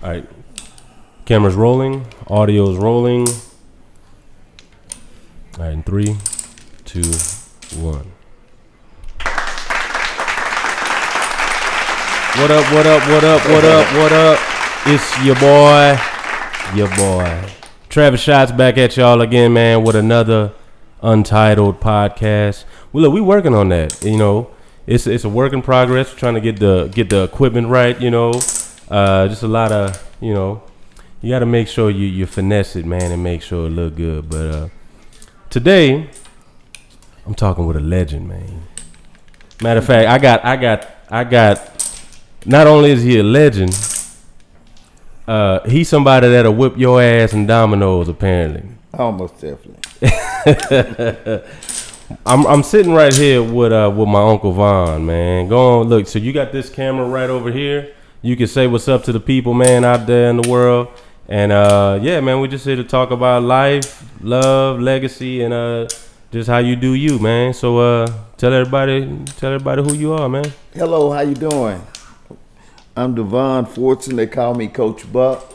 All right. Camera's rolling. Audio's rolling. All right, in 3, 2, 1. What up, what up, what up, what up, what up? It's your boy. Travis Shots back at y'all again, man, with another Untitled podcast. Well, look, we working on that. You know, it's a work in progress. We're trying to get the equipment right, you know. Just a lot of, you know, you got to make sure you finesse it, man, and make sure it look good. But today, I'm talking with a legend, man. Matter of fact, I got. Not only is he a legend, he's somebody that'll whip your ass in dominoes. Apparently, almost definitely. I'm sitting right here with my Uncle Von, man. Go on, look. So you got this camera right over here. You can say what's up to the people, man, out there in the world. And yeah, man, we just here to talk about life, love, legacy, and just how you do you, man. So tell everybody who you are, man. Hello, how you doing? I'm Devon Fortson. They call me Coach Buck.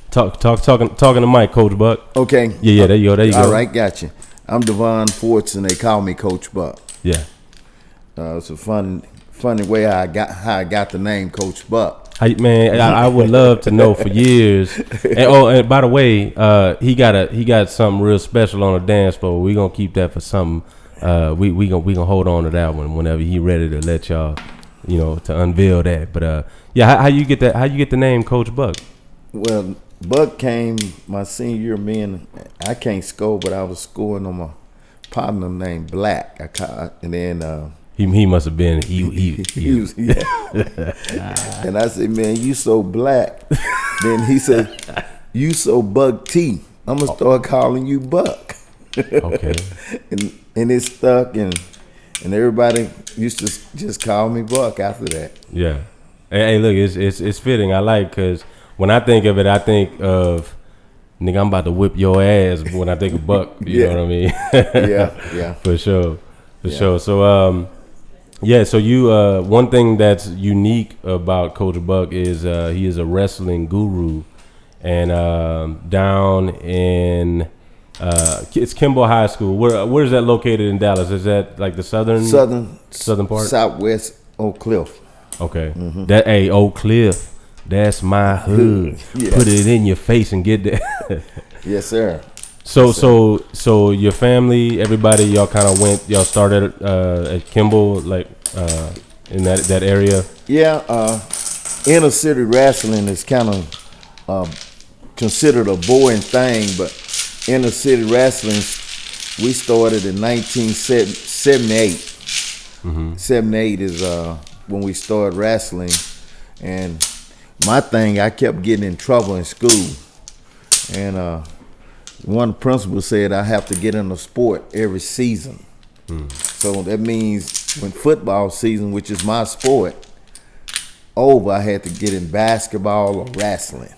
Talking to Mike, Coach Buck. Okay. Yeah, there you go. All right, gotcha. I'm Devon Fortson. They call me Coach Buck. Yeah. It's a funny way how I got the name Coach Buck. Man, I would love to know for years. And by the way, he got something real special on the dance floor. We gonna keep that for something. We gonna hold on to that one whenever he ready to let y'all, you know, to unveil that. But yeah, how you get that? How you get the name Coach Buck? Well, Buck came my senior year. I can't score, but I was scoring on my partner named Black. And then he must have been he was, yeah. And I said, man, you so black. Then he said, you so Buck T. I'm gonna start calling you Buck. Okay. and it stuck, and everybody used to just call me Buck after that. Yeah. Hey, look, it's fitting. I like, because when I think of it, I think of, nigga, I'm about to whip your ass when I think of Buck. You know what I mean? yeah. For sure. So, yeah, so you, one thing that's unique about Coach Buck is he is a wrestling guru. And down in, it's Kimball High School. Where is that located in Dallas? Is that like the southern part? Southwest Oak Cliff. Okay. Mm-hmm. Oak Cliff. That's my hood. Yes. Put it in your face and get there. Yes, sir. So your family, everybody, y'all started at Kimball, like in that area. Yeah, inner city wrestling is kind of considered a boring thing, but inner city wrestling, we started in 1978. Mm-hmm. 78 is when we started wrestling, and my thing, I kept getting in trouble in school, and one principal said I have to get in a sport every season. So that means when football season, which is my sport, over, I had to get in basketball or wrestling.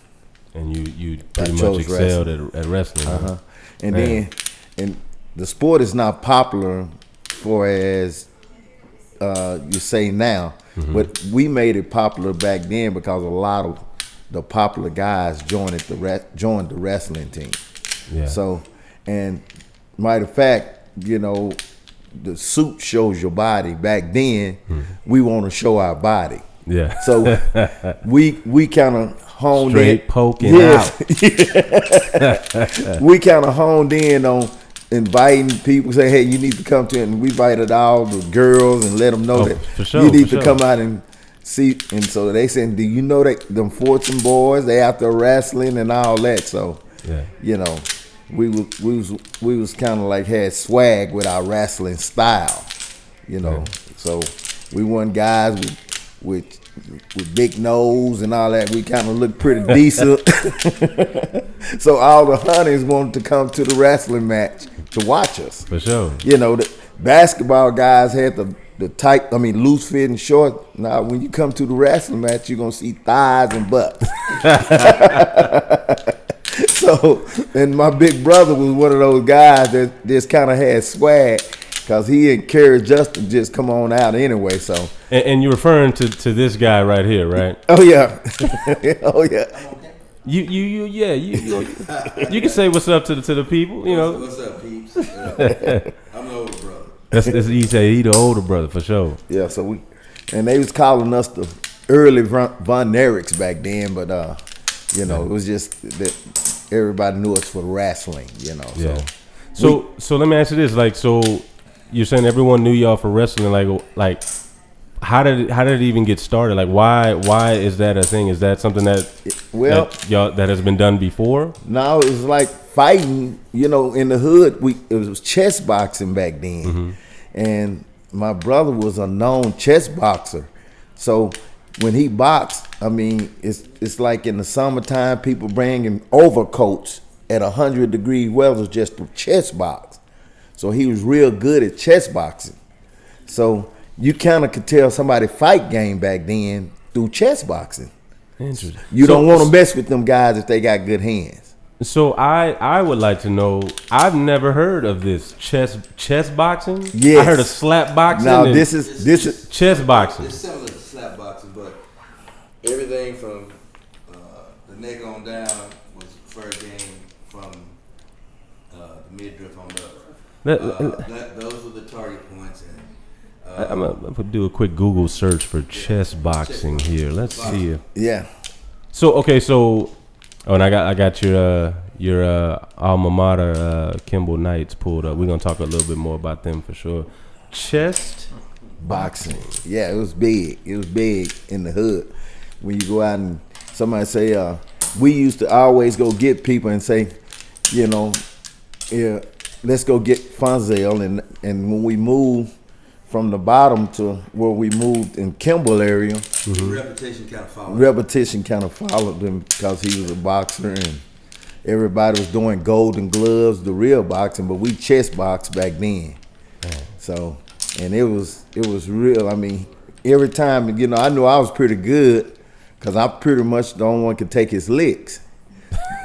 And you pretty much excelled at wrestling. Uh-huh. And the sport is not popular for as you say now, but we made it popular back then because a lot of the popular guys joined the wrestling team. Yeah. So, and matter of fact, you know, the suit shows your body. Back then, we want to show our body. Yeah. So we kind of honed straight poking out. We kind of honed in on inviting people. Say, hey, you need to come to it. And we invited all the girls and let them know that you need to come out and see. And so they said, do you know that them Fortune boys, they out there wrestling and all that. So, you know, we was kind of like had swag with our wrestling style, you know. So we weren't guys with big nose and all that. We kind of looked pretty decent. So all the honeys wanted to come to the wrestling match to watch us. For sure. You know, the basketball guys had the tight, loose fitting short. Now, when you come to the wrestling match, you're going to see thighs and butts. So, and my big brother was one of those guys that just kind of had swag. because he encouraged us to just come on out anyway. So, And you're referring to this guy right here, right? oh yeah, oh yeah. You can say what's up to the people, you know. What's up, peeps? I'm the older brother. That's he say he the older brother for sure. Yeah, so and they was calling us the early Von Erichs back then, but it was just that everybody knew us for wrestling, you know. Yeah. So let me ask you this, like, so you're saying everyone knew y'all for wrestling, like how did it even get started? Like why is that a thing? Is that something that that has been done before? No, it was like fighting, you know, in the hood. It was chess boxing back then, and my brother was a known chess boxer. So when he boxed, I mean, it's like in the summertime, people bringing overcoats at 100-degree weather just to chess box. So he was real good at chess boxing. So you kind of could tell somebody fight game back then through chess boxing. Interesting. You don't want to mess with them guys if they got good hands. So I would like to know. I've never heard of this chess boxing. Yes. I heard of slap boxing. Now this is chess boxing. It's similar to slap boxing, but everything from the neck on down was fair game from the midriff on up. Those were the target points. And I'm gonna do a quick Google search for chess boxing here. Let's see. Yeah. So and I got your alma mater, Kimball Knights, pulled up. We're gonna talk a little bit more about them for sure. Chess boxing. Yeah, it was big. It was big in the hood. When you go out and somebody say, we used to always go get people and say, you know, yeah, let's go get Fonzel. And when we moved from the bottom to where we moved in Kimball area, Repetition kind of followed him because he was a boxer and everybody was doing golden gloves, the real boxing, but we chess boxed back then. So, and it was real. I mean, every time, you know, I knew I was pretty good because I pretty much the only one could take his licks.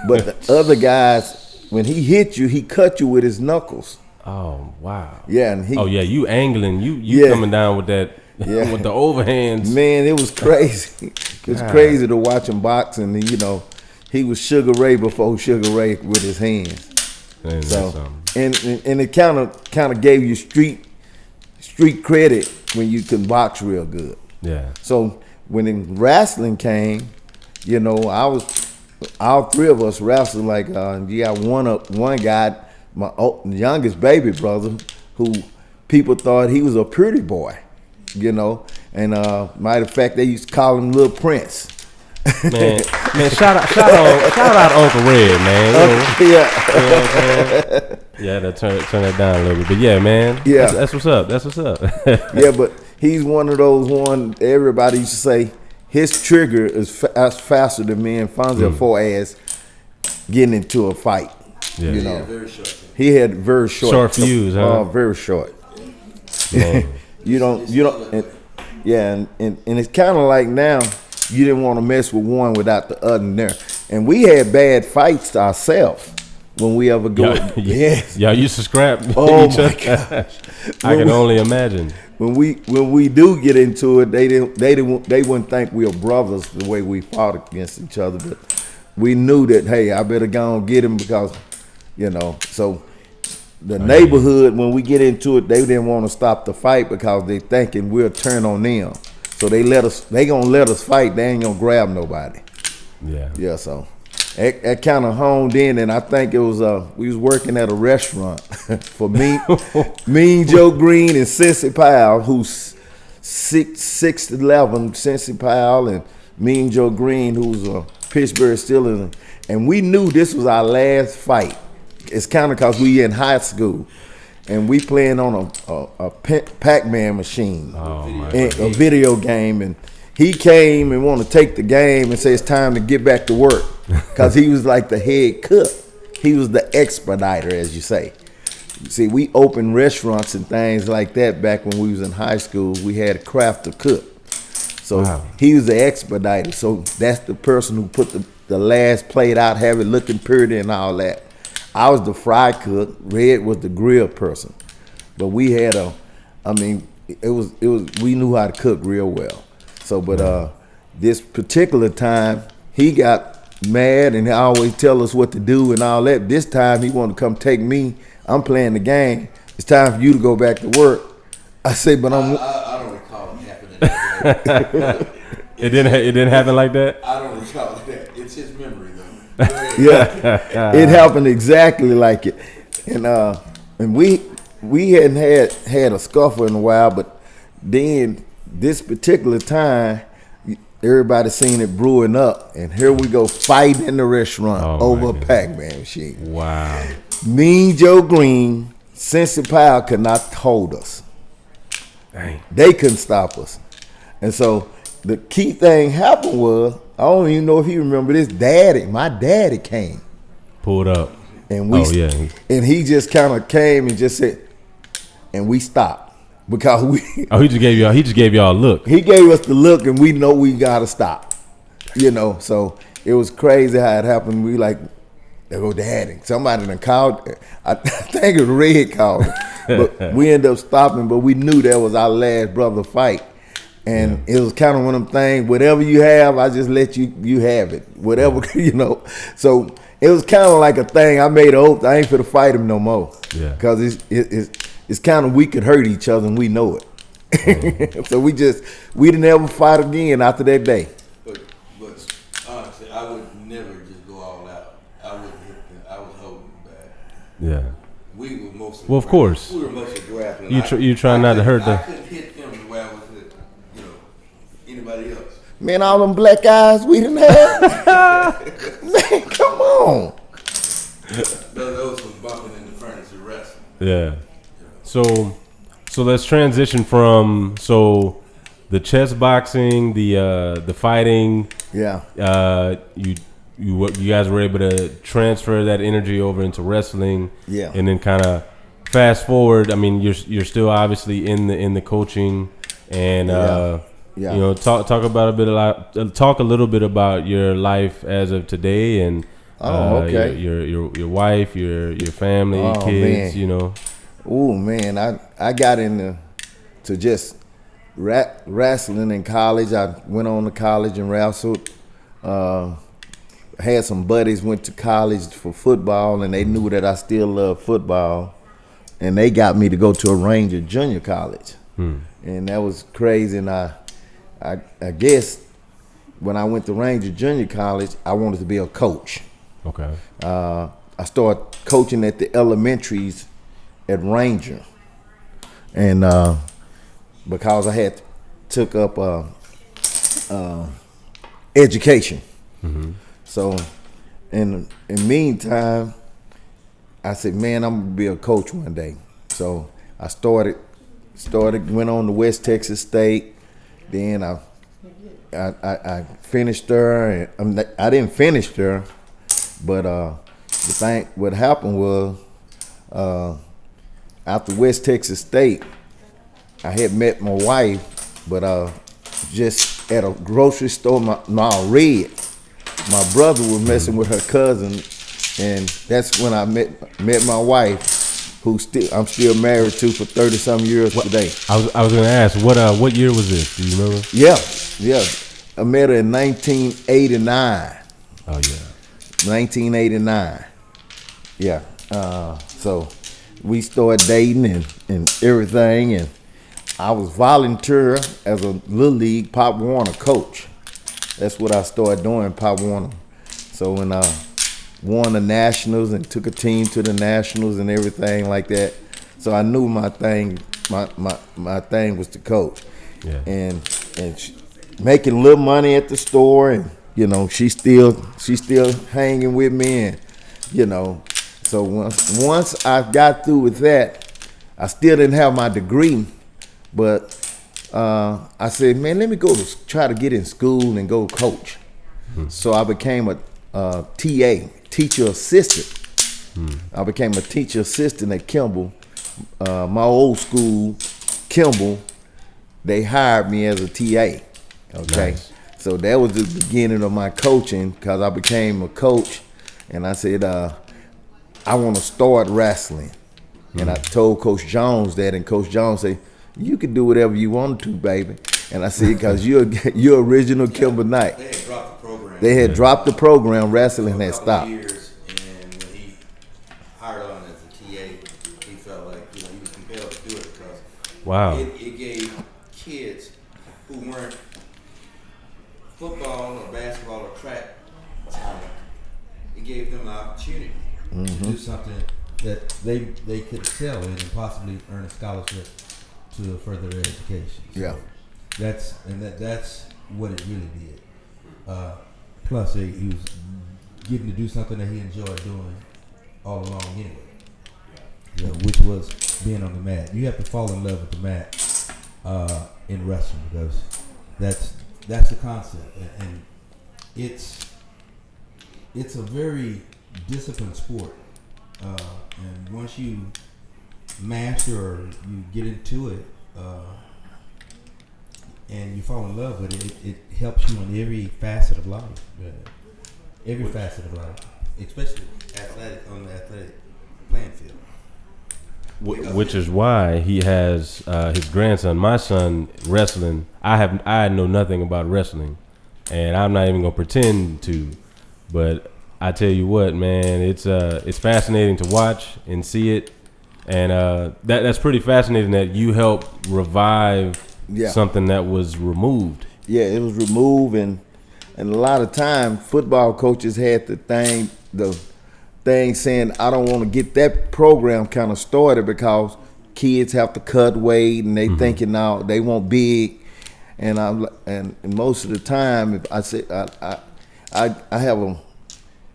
But the other guys, when he hit you, he cut you with his knuckles. Oh wow! Yeah, and you angling, you coming down with that, with the overhands. Man, it was crazy. It was crazy to watch him box, and you know, he was Sugar Ray before Sugar Ray with his hands. Man, so, and it kind of gave you street credit when you can box real good. Yeah. So when in wrestling came, you know, all three of us wrestled like you got one guy. My youngest baby brother, who people thought he was a pretty boy, you know, and matter of fact, they used to call him Little Prince. Man, shout out Uncle Red, man. Yeah, to turn that down a little bit, but yeah, man. Yeah, that's what's up. That's what's up. Yeah, but he's one of those everybody used to say his trigger is faster than me and Fonzie for as getting into a fight. Yeah. You know, he had he had very very short. short fuse, huh? Very short. you don't, and it's kind of like now you didn't want to mess with one without the other in there. And we had bad fights ourselves when we ever go. Yes, y'all used to scrap. Oh each my other. gosh! I can only imagine. When we do get into it, they wouldn't think we were brothers the way we fought against each other, but we knew that, hey, I better go and get him because, you know, so the neighborhood, when we get into it, they didn't want to stop the fight because they thinking we'll turn on them. So they gonna let us fight. They ain't gonna grab nobody. Yeah. Yeah, so that kind of honed in, and I think it was we was working at a restaurant for Mean Joe Green and Cincy Powell, who's 6'11", Cincy Powell, and Mean Joe Green, who's a Pittsburgh Steelers, and we knew this was our last fight. It's kind of because we in high school, and we playing on a Pac-Man machine, a video game, and he came and wanted to take the game and say it's time to get back to work because he was like the head cook. He was the expediter, as you say. See, we opened restaurants and things like that back when we was in high school. We had a craft to cook. So he was the expediter. So that's the person who put the last plate out, have it looking pretty and all that. I was the fry cook. Red was the grill person. but we had we knew how to cook real well. So, but this particular time, he got mad and he always tell us what to do and all that. This time, he wanted to come take me. I'm playing the game. It's time for you to go back to work. I say, but I don't recall it happening that way. It didn't happen like that? I don't recall that. It's his memory, though. Yeah, it happened exactly like it. And we hadn't had a scuffle in a while, but then this particular time, everybody seen it brewing up, and here we go fighting in the restaurant over a Pac-Man machine. Wow. Mean Joe Green, Cincy Powell could not hold us. Dang. They couldn't stop us. And so the key thing happened was, I don't even know if you remember this, my daddy came. Pulled up. And and he just kind of came and just said, and we stopped. Because he just gave y'all a look. He gave us the look, and we know we gotta stop. So it was crazy how it happened. We like, there go Daddy. Somebody done called. I think it was Red called, but we ended up stopping. But we knew that was our last brother fight, and it was kind of one of them things. Whatever you have, I just let you have it. Whatever So it was kind of like a thing. I made an oath. I ain't finna fight him no more. Yeah. Because it's kind of we could hurt each other and we know it. So we didn't ever fight again after that day. But honestly, I would never just go all out. I wouldn't hit them. I was holding them back. Yeah. We were mostly. Well, of course. We were mostly grappling. You trying not to hurt them. I couldn't hit them the way I was hit, anybody else. Man, all them black eyes we didn't have. Man, come on. Those was bumping in the furnace of wrestling. Yeah. So let's transition from the chess boxing, the fighting. Yeah. You guys were able to transfer that energy over into wrestling. Yeah. And then kind of fast forward. I mean, you're still obviously in the coaching, and talk a little bit about your life as of today, and your wife, your family, kids. Man. Oh man, I got into just wrestling in college. I went on to college and wrestled. Had some buddies went to college for football, and they knew that I still love football, and they got me to go to a Ranger Junior College, and that was crazy. And I guess when I went to Ranger Junior College, I wanted to be a coach. Okay. I started coaching at the elementaries at Ranger, and because I had took up education, so in the meantime, I said, man, I'm gonna be a coach one day. So I started went on to West Texas State, then I finished there, and I didn't finish there, but what happened was. After West Texas State, I had met my wife, but just at a grocery store, Red. My brother was messing with her cousin, and that's when I met my wife, who I'm still married to for 30-some years today. I was going to ask, what year was this? Do you remember? Yeah. I met her in 1989. Oh, yeah. 1989. Yeah. So we started dating and everything, and I was volunteer as a Little League Pop Warner coach. That's what I started doing, Pop Warner. So when I won the Nationals and took a team to the Nationals and everything like that, so I knew my thing was to coach. Yeah. And making a little money at the store, and she's still hanging with me, and so once I got through with that, I still didn't have my degree, but I said, man, let me go try to get in school and go coach. So I became a TA, teacher assistant. I became a teacher assistant at Kimball. My old school, Kimball, they hired me as a TA. Okay, nice. So that was the beginning of my coaching, because I became a coach, and I said, I want to start wrestling. And I told Coach Jones that, and Coach Jones said, "You can do whatever you want to, baby." And I said, "Because you're original Kimber Knight." They had dropped the program. They had dropped the program. Wrestling had For a couple stopped. of years, and when he hired on as a TA, he felt like he was compelled to do it because Wow. it gave kids who weren't football or basketball or track talent. It gave them an opportunity to do something that they could excel in and possibly earn a scholarship to further their education. So Yeah. That's what it really did. Plus, he was getting to do something that he enjoyed doing all along anyway, which was being on the mat. You have to fall in love with the mat in wrestling because that's the concept, and it's a very disciplined sport. And once you master or you get into it, and you fall in love with it, it helps you in every facet of life. Every facet of life, especially on the athletic playing field. Which is why he has his grandson, my son, wrestling. I know nothing about wrestling, and I'm not even gonna pretend to. But I tell you what, man, it's fascinating to watch and see it, and that's pretty fascinating that you helped revive something that was removed. Yeah, it was removed, and a lot of time football coaches had the thing saying, "I don't want to get that program kind of started because kids have to cut weight and they thinking now they want big." And most of the time, if I say I have a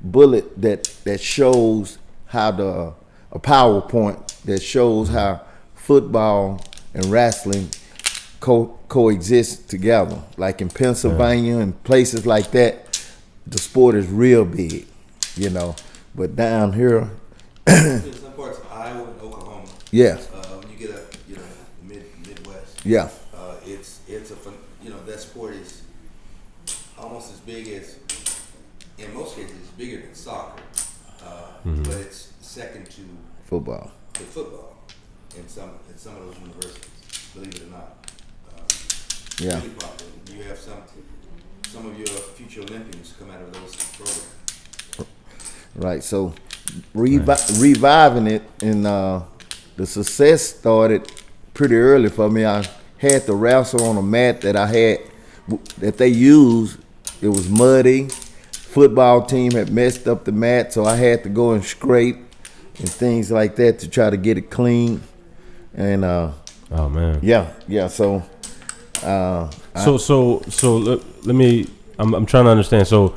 bullet that shows how a PowerPoint that shows how football and wrestling coexist together. Like in Pennsylvania and places like that, the sport is real big, But down here, in some parts of Iowa and Oklahoma, when you get up, Midwest, it's that sport is almost as big as, in most cases, it's bigger than soccer, but it's second to football. In some of those universities, believe it or not. Yeah. Really popular. You have some of your future Olympians come out of those programs. Right. So reviving it, and the success started pretty early for me. I had to wrestle on a mat that they used. It was muddy. Football team had messed up the mat, so I had to go and scrape and things like that to try to get it clean. And oh man. Yeah. So. Let me. I'm trying to understand. So,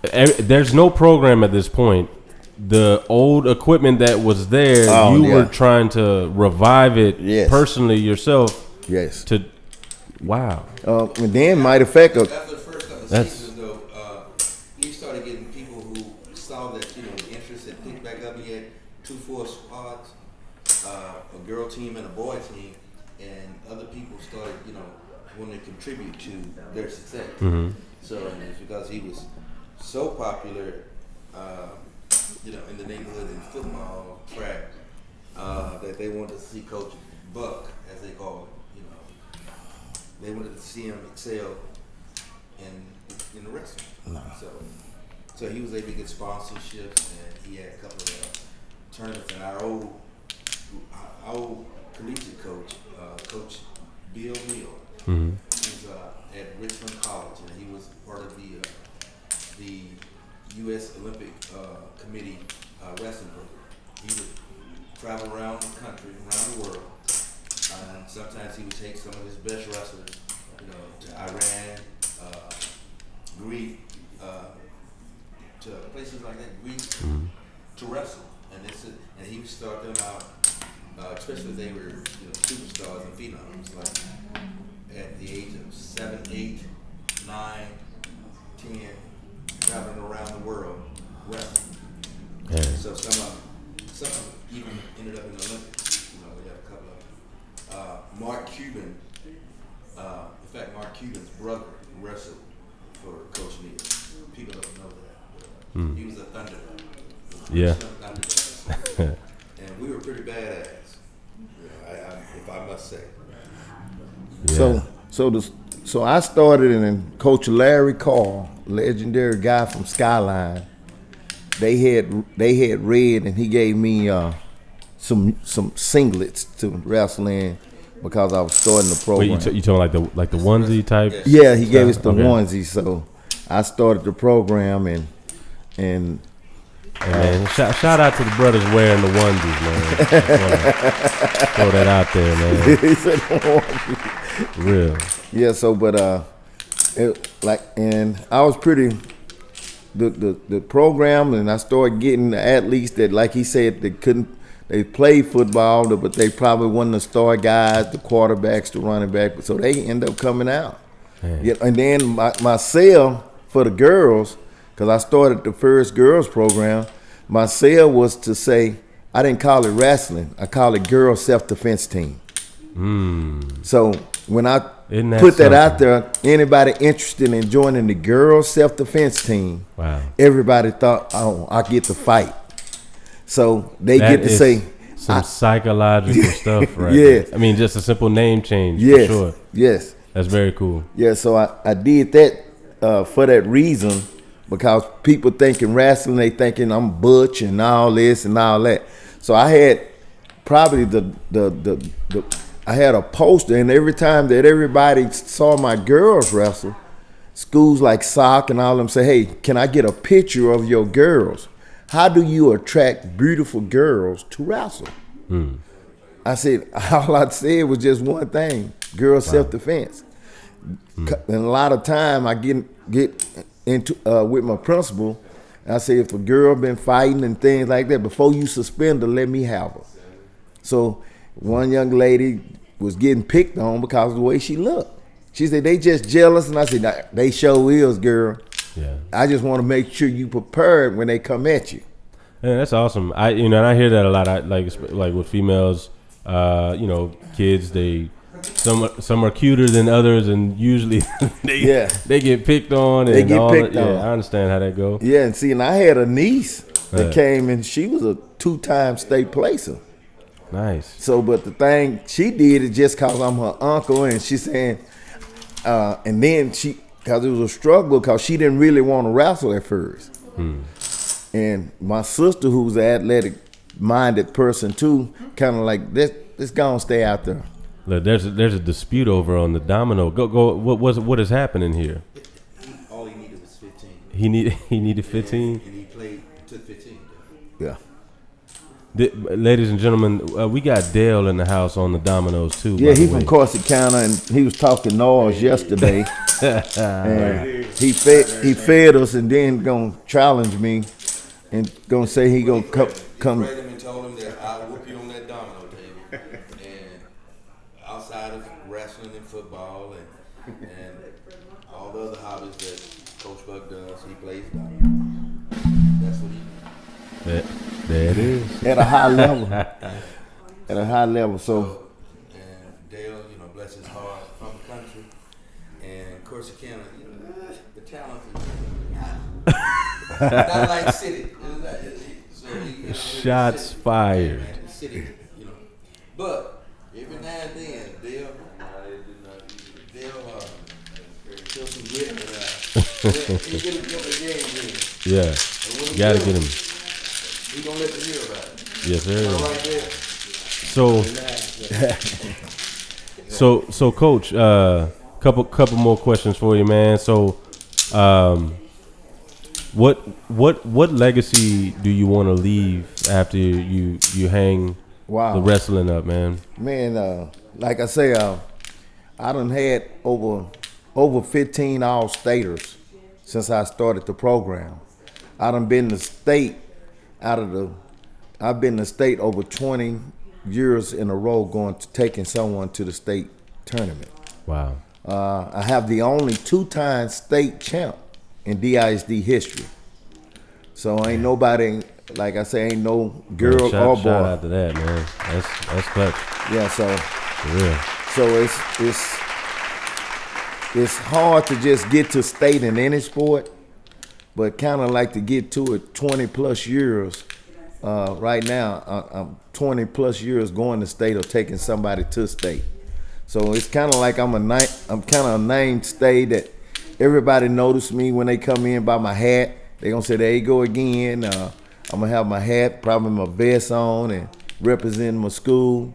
there's no program at this point. The old equipment that was there, you were trying to revive it personally yourself. Yes. Wow. And then, matter of fact, after the first couple of seasons, though, he started getting people who saw that the interest had picked back up. He had 2 full squads, a girl team and a boy team. And other people started, wanting to contribute to their success. So it's because he was so popular, in the neighborhood in football, track, that they wanted to see Coach Buck, as they call it. They wanted to see him excel in the wrestling. So he was able to get sponsorships, and he had a couple of tournaments. And our old collegiate coach, Coach Bill Neal, he's at Richmond College, and he was part of the U.S. Olympic Committee wrestling program. He would travel around the country, around the world, and sometimes he would take some of his best wrestlers, to Iran, Greece, to places like that, Greece, to wrestle, and he would start them out. Especially if they were superstars and phenoms, like at the age of 7, 8, 9, 10, traveling around the world wrestling. So some of them even ended up in the Olympics. We have a couple of them. Mark Cuban, in fact, Mark Cuban's brother wrestled for Coach Neal. People don't know that. He was a Thunderdog. Yeah. And we were pretty So I started in Coach Larry Carr, legendary guy from Skyline. They had red, and he gave me some singlets to wrestle in because I was starting the program. Wait, you talking like the onesie type? Yeah, he gave us the onesie. So I started the program and hey man, shout out to the brothers wearing the onesies, man. Throw that out there, man. he said onesie. Real. Yeah. So, but and I was pretty. The program, and I started getting the athletes that, like he said, they played football, but they probably wasn't the star guys, the quarterbacks, the running back, so they end up coming out. Yeah, and then my sale for the girls, because I started the first girls program, my sale was to say, I didn't call it wrestling, I call it girls self-defense team. So when I put that out there, anybody interested in joining the girls self-defense team, everybody thought, oh, I get to fight. So they get to say some psychological stuff, right? Yeah. I mean, just a simple name change, yes, for sure. Yes. That's very cool. Yeah, so I did that for that reason, because people thinking wrestling, they thinking I'm butch and all this and all that. So I had probably I had a poster, and every time that everybody saw my girls wrestle, schools like SOC and all of them say, hey, can I get a picture of your girls? How do you attract beautiful girls to wrestle? I said, all I said was just one thing, girls self-defense. And a lot of time I get into with my principal, and I say, if a girl been fighting and things like that, before you suspend her, let me have her. So one young lady was getting picked on because of the way she looked. She said, they just jealous. And I said, they sure is, girl. Yeah. I just want to make sure you prepared when they come at you. Yeah, that's awesome. And I hear that a lot. Like with females, kids, some are cuter than others, and usually they get picked on. They get picked on. Yeah, I understand how that goes. Yeah, and I had a niece that came, and she was a 2-time state placer. Nice. So, but the thing she did is just because I'm her uncle, and she's saying, and then because it was a struggle, because she didn't really want to wrestle at first. And my sister, who's an athletic-minded person too, kind of like, let's go and stay out there. Look, there's a dispute over on the domino. Go. What is happening here? All he needed was 15. He needed 15. And he took 15. Yeah. Ladies and gentlemen, we got Dale in the house on the dominoes too. Yeah, he's from Corsicana, and he was talking noise yesterday. And he fed us, and then gonna challenge me, and gonna say he gonna come. He and told him that I'll whoop you on that domino table. And outside of wrestling and football and all the other hobbies that Coach Buck does, he plays domino. That's what he does. There it is. At a high level. At a high level. So and Dale, bless his heart, from the country. And Corsicana, the talent is not like city. So shots fired. City, But every now and then, Dale show some grit and he get a game in. Yeah. You gotta get him. He gonna let you hear about it. Yes, sir. Right there. So Coach, couple more questions for you, man. So, what legacy do you want to leave after you hang the wrestling up, man? Man, like I say, I done had over 15 all-staters since I started the program. I done been to state I've been to state over 20 years in a row taking someone to the state tournament. Wow. I have the only 2-time state champ in DISD history. So ain't nobody, like I say, ain't no girl or boy. Shout out to that, man. That's clutch. Yeah, so for real. So it's hard to just get to state in any sport, but kind of like to get to it 20 plus years. Right now, I'm 20 plus years going to state or taking somebody to state. So it's kind of like I'm kind of a mainstay that everybody notice me when they come in by my hat. They gonna say, there you go again. I'm gonna have my hat, probably my vest on, and representing my school.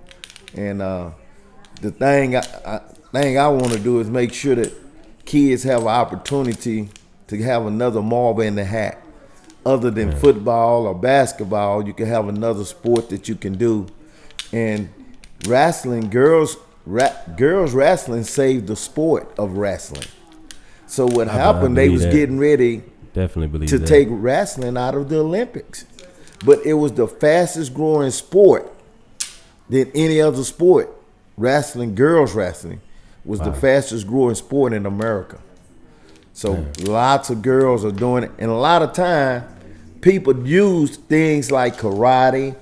And the thing I want to do is make sure that kids have an opportunity to have another marble in the hat. Other than football or basketball, you can have another sport that you can do. And wrestling, girls wrestling saved the sport of wrestling. So what happened, they was getting ready to take wrestling out of the Olympics. But it was the fastest growing sport than any other sport. Wrestling, girls wrestling, was the fastest growing sport in America. So lots of girls are doing it. And a lot of time, people use things like karate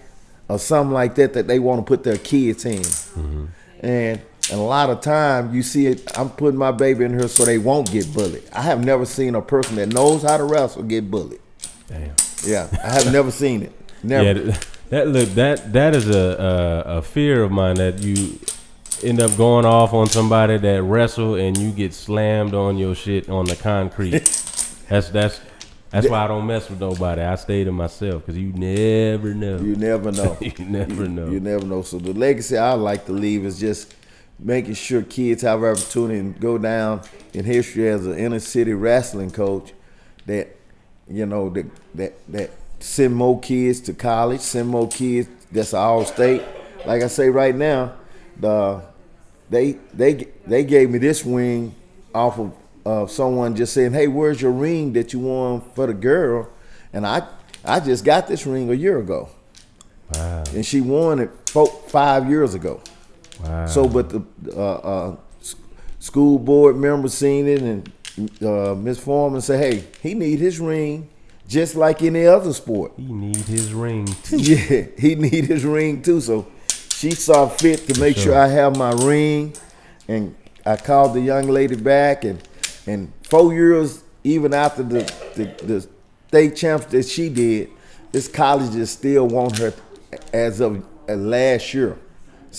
or something like that they want to put their kids in. Mm-hmm. And a lot of time you see it, I'm putting my baby in here so they won't get bullied. I have never seen a person that knows how to wrestle get bullied. Damn. Yeah, I have never seen it. Never. Yeah, that is a fear of mine, that you end up going off on somebody that wrestle and you get slammed on your shit on the concrete. That's why I don't mess with nobody. I stay to myself because you never know. You never know. You never know. You never know. So the legacy I like to leave is just making sure kids have an opportunity and go down in history as an inner city wrestling coach that, you know, that send more kids to college, send more kids that's all state. Like I say right now, they gave me this ring off of someone just saying, hey, where's your ring that you won for the girl? And I just got this ring a year ago. Wow. And she won it 5 years ago. Wow. So, but the school board member seen it, and Ms. Foreman said, hey, he need his ring just like any other sport. He need his ring too. Yeah, he need his ring too. So she saw fit to make sure I have my ring, and I called the young lady back, and 4 years even after the state champs that she did, this colleges still want her as of last year.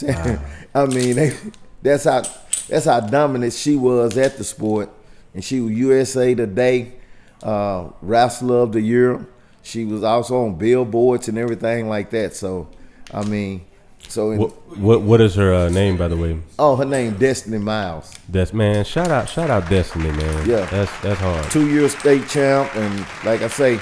Wow. I mean, that's how dominant she was at the sport, and she was USA Today Wrestler of the Year. She was also on billboards and everything like that. So, I mean, what is her name, by the way? Oh, her name Destiny Miles. Man, shout out Destiny, man. Yeah, that's hard. 2-year state champ, and like I say,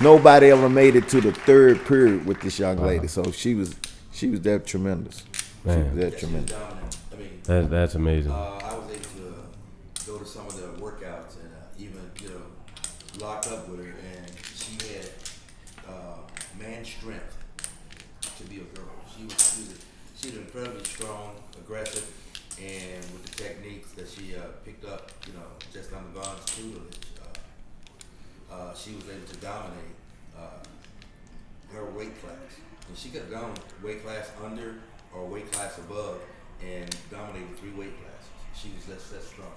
nobody ever made it to the third period with this young lady. So she was that tremendous. Man. She was that tremendous. I mean, that's amazing. I was able to go to some of the workouts and even lock up with her, and she had man strength to be a girl. She was incredibly strong, aggressive, and with the techniques that she picked up, just on the Vaughn's tutelage, she was able to dominate her weight class. And she could have gone weight class under or weight class above and dominated 3 weight classes. She was just that strong.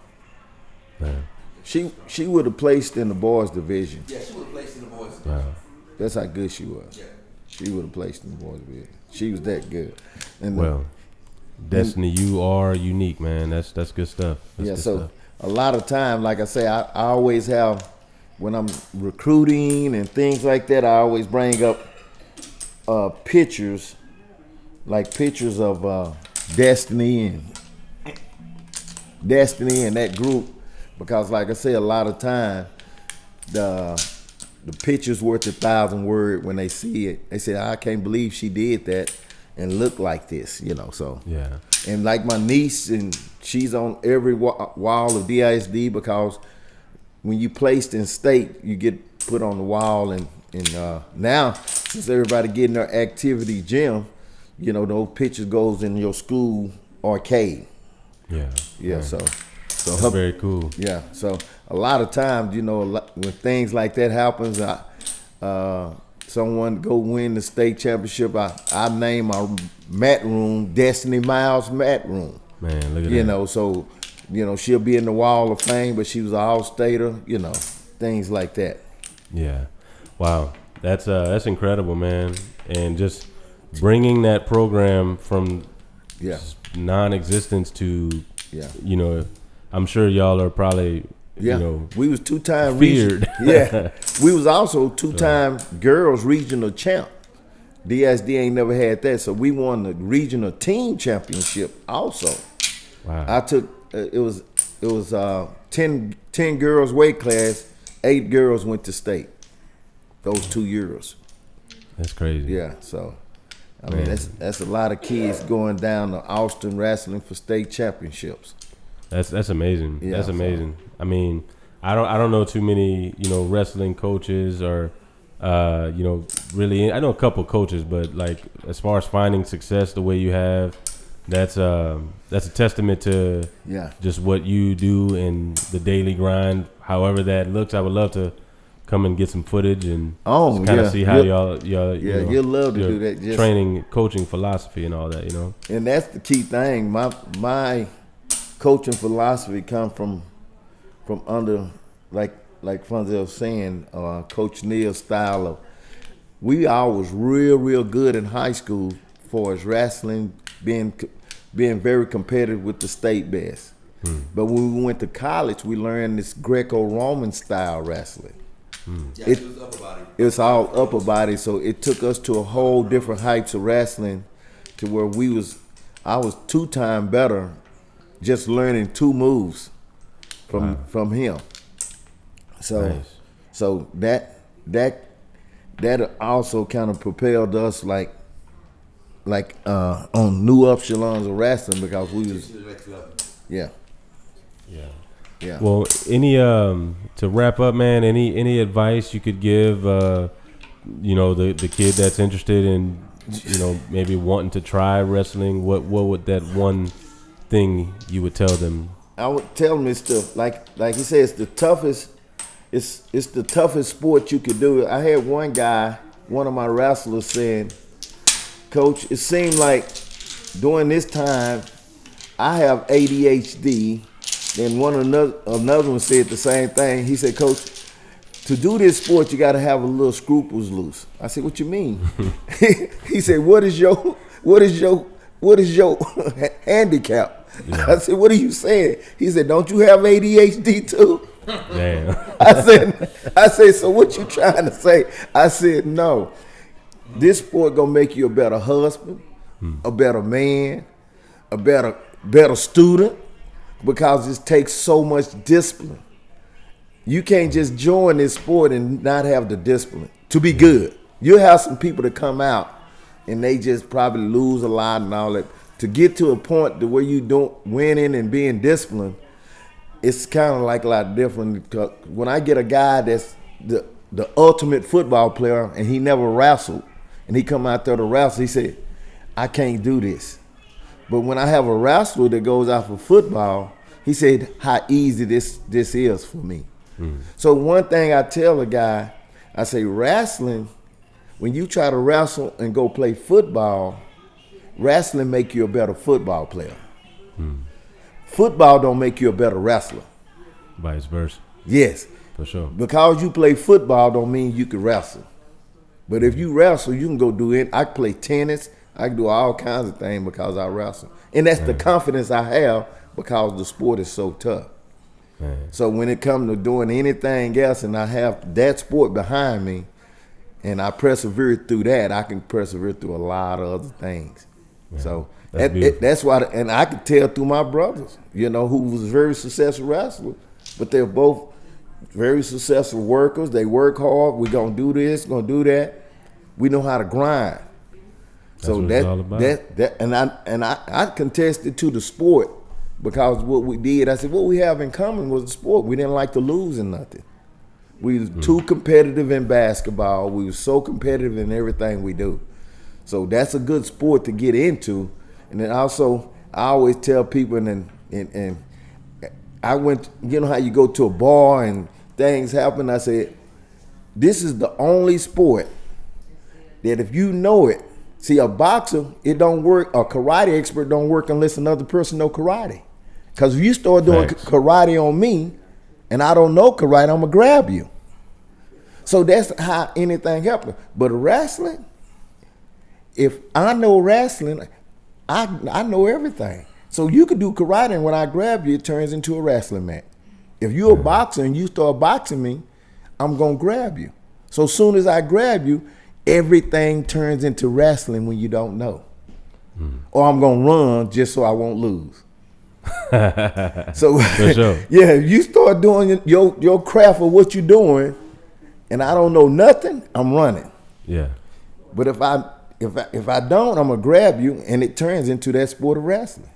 Man. She would have placed in the boys division. Yeah, she would have placed in the boys division. Wow. That's how good she was. Yeah. She would have placed in the boys division. She was that good. And Destiny, you are unique, man. That's good stuff. That's good so stuff. A lot of time, like I say, I always have, when I'm recruiting and things like that, I always bring up pictures of Destiny and that group, because like I say, a lot of time the picture's worth 1,000 words. When they see it, they say, I can't believe she did that and look like this, so. Yeah. And like my niece, and she's on every wall of DISD, because when you placed in state, you get put on the wall, and now since everybody getting their activity gym, those pictures goes in your school arcade. Yeah. Yeah. So that's very cool. Yeah. So a lot of times, when things like that happens, someone go win the state championship, I name my mat room Destiny Miles mat room. Man, look at that. So she'll be in the Wall of Fame, but she was an all-stater. Things like that. Yeah. Wow. That's incredible, man. And just bringing that program from Yeah. non-existence to, Yeah. you know, I'm sure y'all are probably, Yeah. you know, We was 2-time feared. Yeah. We was also 2-time girls regional champ. DSD ain't never had that, so we won the regional team championship also. Wow. I took it was 10 girls weight class, 8 girls went to state. Those 2 years. That's crazy. Yeah, so I mean that's a lot of kids going down to Austin wrestling for state championships. That's amazing. Yeah, That's amazing. I mean, I don't know too many, you know, wrestling coaches or you know, really, I know a couple coaches, but like as far as finding success the way you have, that's a testament to just what you do in the daily grind. However that looks, I would love to come and get some footage and kind of see how y'all you know, you'll love to do that. Just training, coaching philosophy and all that, you know. And that's the key thing. My coaching philosophy come from under like Funzel was saying, Coach Neal's style of. We always real good in high school for as wrestling, being very competitive with the state best. But when we went to college, we learned this Greco-Roman style wrestling. Yeah, it was upper body. It's all upper body, so it took us to a whole different heights of wrestling, to where I was 2-time better, just learning 2 moves from him. So Nice. so that also kind of propelled us like on new echelons of wrestling, because we was yeah. Well, any to wrap up, man, any advice you could give you know, the kid that's interested in, you know, maybe wanting to try wrestling, what would that one thing you would tell them? I would tell them it's like he said, it's the toughest. It's the toughest sport you could do. I had one of my wrestlers saying, "Coach, it seemed like during this time I have ADHD." Then another one said the same thing. He said, "Coach, to do this sport, you got to have a little scruples loose." I said, "What you mean?" He said, "What is your handicap?" Yeah. I said, "What are you saying?" He said, "Don't you have ADHD too?" Damn. I said, "So what you trying to say?" I said, "No, this sport gonna make you a better husband, a better man, a better student, because it takes so much discipline. You can't just join this sport and not have the discipline to be good. You'll have some people that come out and they just probably lose a lot and all that. To get to a point to where you don't winning and being disciplined, it's kind of like a lot different. Because when I get a guy that's the ultimate football player and he never wrestled, and he come out there to wrestle, he said, "I can't do this." But when I have a wrestler that goes out for football, he said how easy this is for me. So one thing I tell a guy, I say, wrestling, when you try to wrestle and go play football, wrestling make you a better football player. Football don't make you a better wrestler. Vice versa. Yes. For sure. Because you play football don't mean you can wrestle. But if you wrestle, you can go do it. I can play tennis. I can do all kinds of things because I wrestle. And that's the confidence I have, because the sport is so tough. Man. So when it comes to doing anything else and I have that sport behind me and I persevere through that, I can persevere through a lot of other things. Man, so that's why, and I can tell through my brothers, you know, who was very successful wrestlers, but they're both very successful workers. They work hard. We're going to do this, going to do that. We know how to grind. So I contested to the sport, because what we did, I said, what we have in common was the sport. We didn't like to lose in nothing. We was too competitive in basketball. We were so competitive in everything we do. So that's a good sport to get into. And then also, I always tell people, and I went, you know how you go to a bar and things happen. I said, this is the only sport that if you know it, see, a boxer, it don't work, a karate expert don't work unless another person know karate. Because if you start doing karate on me and I don't know karate, I'm going to grab you. So that's how anything happens. But wrestling, if I know wrestling, I know everything. So you could do karate, and when I grab you, it turns into a wrestling match. If you're a boxer and you start boxing me, I'm gonna grab you. So as soon as I grab you, everything turns into wrestling when you don't know. Or I'm gonna run just so I won't lose. So For sure. yeah, if you start doing your craft of what you're doing, and I don't know nothing, I'm running. Yeah. But if I don't, I'm gonna grab you, and it turns into that sport of wrestling.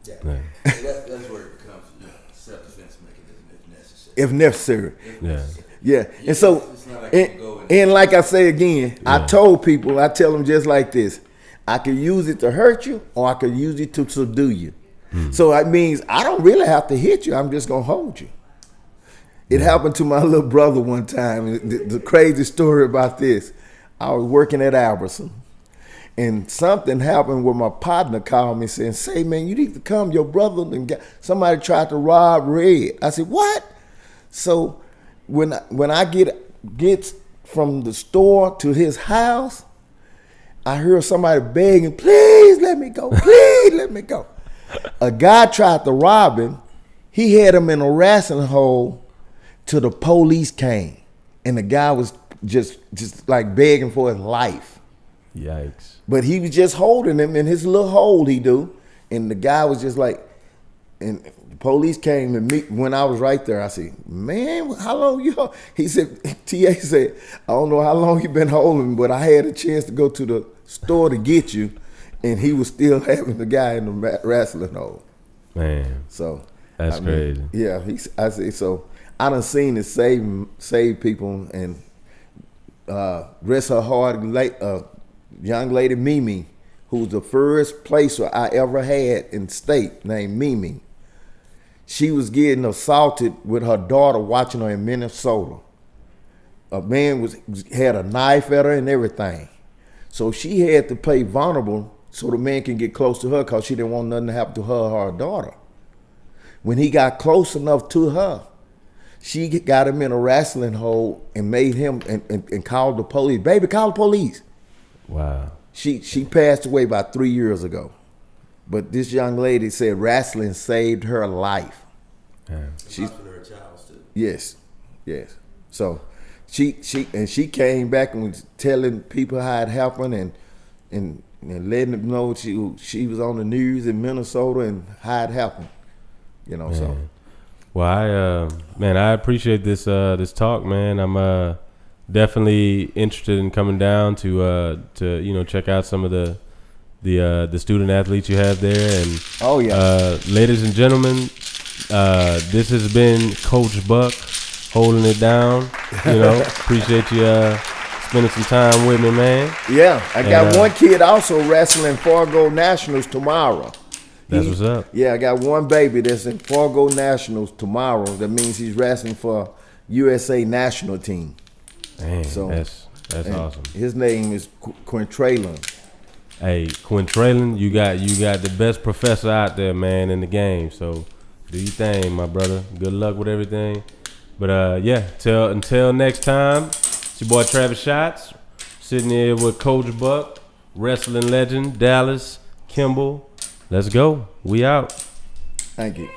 Yeah. Yeah. That's where it becomes self-defense mechanism If necessary. Yeah. Yeah. And so, It's not like you can go and like I say again, I told people, I tell them just like this: I could use it to hurt you, or I could use it to subdue you. So that means I don't really have to hit you. I'm just gonna hold you. It happened to my little brother one time. The crazy story about this: I was working at Albertson, and something happened where my partner called me saying, "Say, man, you need to come. Your brother and somebody tried to rob Red." I said, "What?" So when I get from the store to his house, I heard somebody begging, "Please let me go. Please let me go." A guy tried to rob him. He had him in a wrestling hole till the police came, and the guy was just like begging for his life. Yikes. But he was just holding him in his little hole he do, and the guy was just like, and the police came and me when I was right there. I said, "Man, how long you?" He said, "TA said, I don't know how long you been holding me, but I had a chance to go to the store to get you." And he was still having the guy in the wrestling hole. Man. So That's crazy. Yeah, I say so. I done seen it save people, and rest her heart, young lady Mimi, who's the first placer I ever had in state, named Mimi. She was getting assaulted with her daughter watching her in Minnesota. A man had a knife at her and everything. So she had to play vulnerable so the man can get close to her, because she didn't want nothing to happen to her or her daughter. When he got close enough to her, she got him in a wrestling hole and made him and called the police. "Baby, call the police." Wow. She passed away about 3 years ago. But this young lady said wrestling saved her life. Yeah. She, for her child too. yes. So she came back and was telling people how it happened and letting them know she was on the news in Minnesota and how it happened. So. Well, I appreciate this talk, man. I'm definitely interested in coming down to check out some of the student athletes you have there. And Oh yeah. ladies and gentlemen, this has been Coach Buck holding it down. Appreciate you spending some time with me, man. Yeah, I got one kid also wrestling Fargo Nationals tomorrow. That's what's up. Yeah, I got one baby that's in Fargo Nationals tomorrow. That means he's wrestling for USA national team. Dang, So, that's awesome. His name is Quintraylon. Hey, Quintraylon, you got the best professor out there, man, in the game. So do your thing, my brother. Good luck with everything. But until next time, it's your boy Travis Schatz, sitting here with Coach Buck, wrestling legend, Dallas, Kimball. Let's go. We out. Thank you.